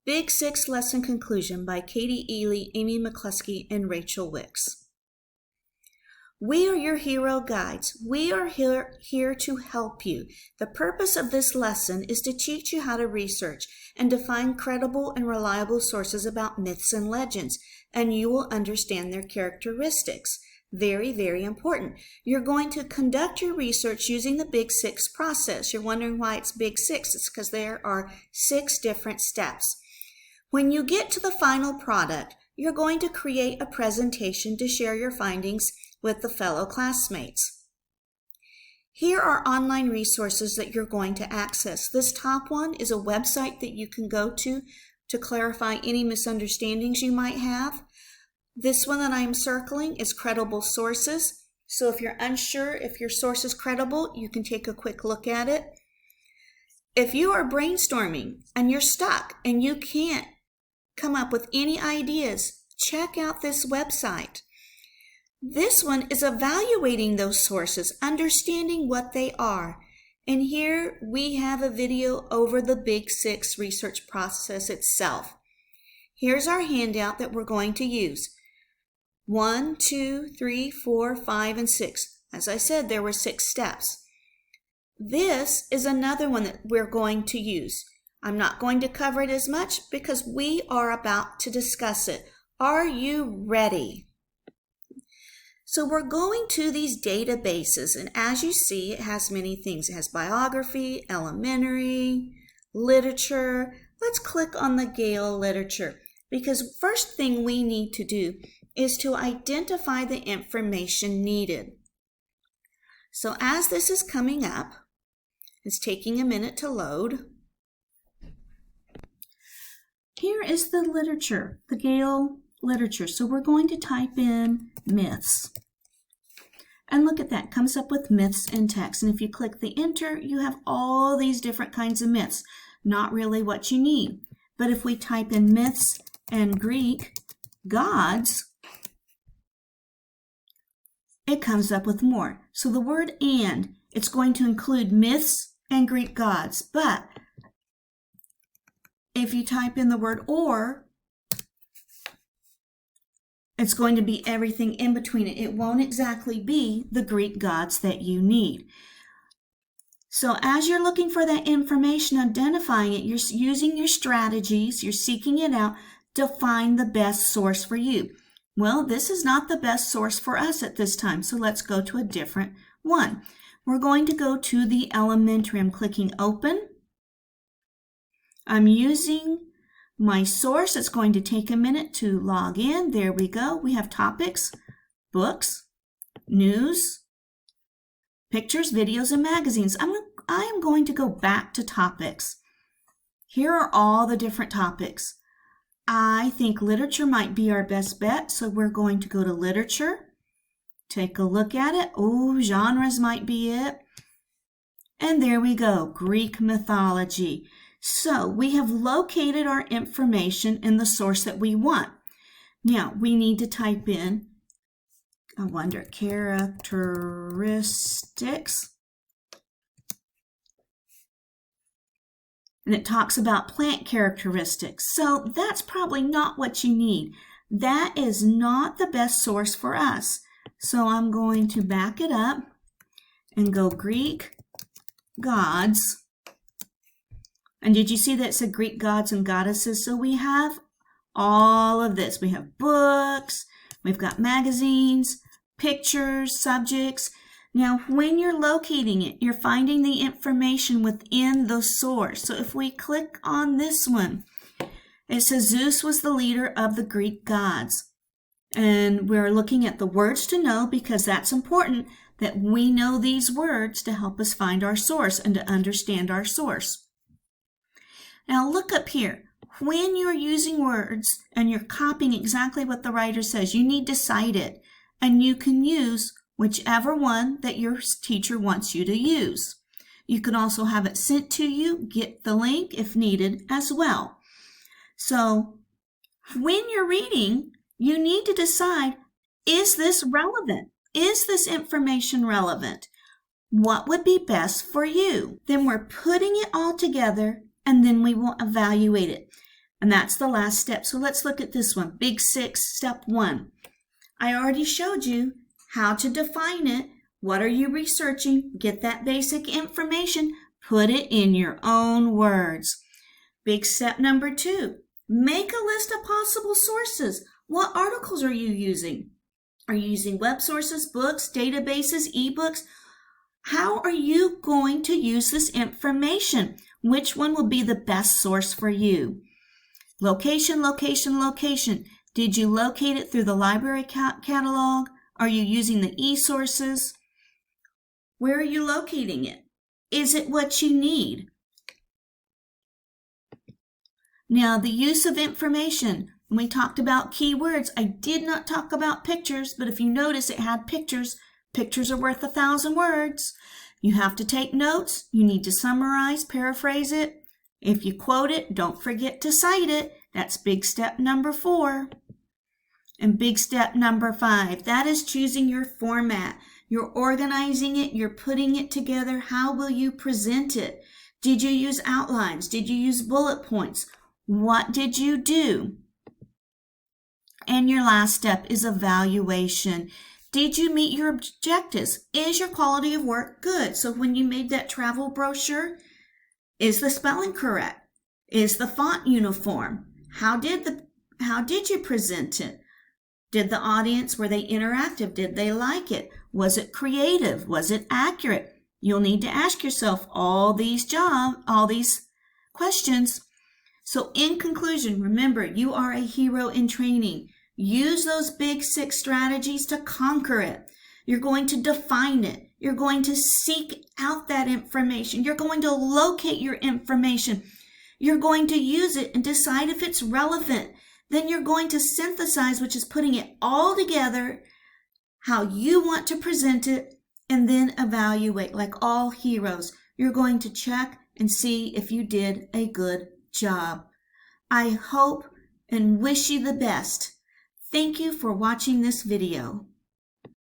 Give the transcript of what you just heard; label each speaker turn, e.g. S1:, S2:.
S1: Big Six Lesson Conclusion by Katie Ely, Amy McCluskey, and Rachel Wicks. We are your hero guides. We are here to help you. The purpose of this lesson is to teach you how to research and to find credible and reliable sources about myths and legends, and you will understand their characteristics. Very, very important. You're going to conduct your research using the Big Six process. You're wondering why it's Big Six. It's because there are 6 different steps. When you get to the final product, you're going to create a presentation to share your findings with the fellow classmates. Here are online resources that you're going to access. This top one is a website that you can go to clarify any misunderstandings you might have. This one that I'm circling is credible sources. So if you're unsure if your source is credible, you can take a quick look at it. If you are brainstorming and you're stuck and you can't come up with any ideas, check out this website. This one is evaluating those sources, understanding what they are. And here we have a video over the Big Six research process itself. Here's our handout that we're going to use. 1, 2, 3, 4, 5, and 6. As I said, there were 6 steps. This is another one that we're going to use. I'm not going to cover it as much because we are about to discuss it. Are you ready? So we're going to these databases, and as you see, it has many things. It has biography, elementary, literature. Let's click on the Gale literature because first thing we need to do is to identify the information needed. So as this is coming up, it's taking a minute to load. Here is the literature, the Gale literature. So we're going to type in myths. And look at that, it comes up with myths in text. And if you click the enter, you have all these different kinds of myths. Not really what you need. But if we type in myths and Greek gods, it comes up with more. So the word and, it's going to include myths and Greek gods. But if you type in the word or, it's going to be everything in between it. It won't exactly be the Greek gods that you need. So as you're looking for that information, identifying it, you're using your strategies, you're seeking it out to find the best source for you. Well, this is not the best source for us at this time, so let's go to a different one. We're going to go to the elementary. I'm clicking open. I'm using my source. It's going to take a minute to log in. There we go. We have topics, books, news, pictures, videos, and magazines. I am going to go back to topics. Here are all the different topics. I think literature might be our best bet, so we're going to go to literature. Take a look at it. Oh, genres might be it. And there we go, Greek mythology. So we have located our information in the source that we want. Now we need to type in, I wonder, characteristics. And it talks about plant characteristics. So that's probably not what you need. That is not the best source for us. So I'm going to back it up and go Greek gods. And did you see that it said Greek gods and goddesses? So we have all of this. We have books, we've got magazines, pictures, subjects. Now, when you're locating it, you're finding the information within the source. So if we click on this one, it says Zeus was the leader of the Greek gods. And we're looking at the words to know because that's important that we know these words to help us find our source and to understand our source. Now look up here. When you're using words and you're copying exactly what the writer says, you need to cite it. And you can use whichever one that your teacher wants you to use. You can also have it sent to you, get the link if needed as well. So when you're reading, you need to decide, is this relevant? Is this information relevant? What would be best for you? Then we're putting it all together and then we will evaluate it. And that's the last step. So let's look at this one. Big Six, step 1. I already showed you how to define it. What are you researching? Get that basic information. Put it in your own words. Big step number 2. Make a list of possible sources. What articles are you using? Are you using web sources, books, databases, ebooks? How are you going to use this information? Which one will be the best source for you? Location, location, location. Did you locate it through the library catalog? Are you using the e-sources? Where are you locating it? Is it what you need? Now, the use of information. When we talked about keywords, I did not talk about pictures, but if you notice, it had pictures. Pictures are worth 1,000 words. You have to take notes. You need to summarize, paraphrase it. If you quote it, don't forget to cite it. That's big step number 4. And big step number 5, that is choosing your format. You're organizing it. You're putting it together. How will you present it? Did you use outlines? Did you use bullet points? What did you do? And your last step is evaluation. Did you meet your objectives? Is your quality of work good? So when you made that travel brochure, is the spelling correct? Is the font uniform? How did you present it? Did the audience, were they interactive? Did they like it? Was it creative? Was it accurate? You'll need to ask yourself all these questions. So in conclusion, remember, you are a hero in training. Use those big 6 strategies to conquer it. You're going to define it. You're going to seek out that information. You're going to locate your information. You're going to use it and decide if it's relevant. Then you're going to synthesize, which is putting it all together, how you want to present it, and then evaluate. Like all heroes, you're going to check and see if you did a good job. I hope and wish you the best. Thank you for watching this video.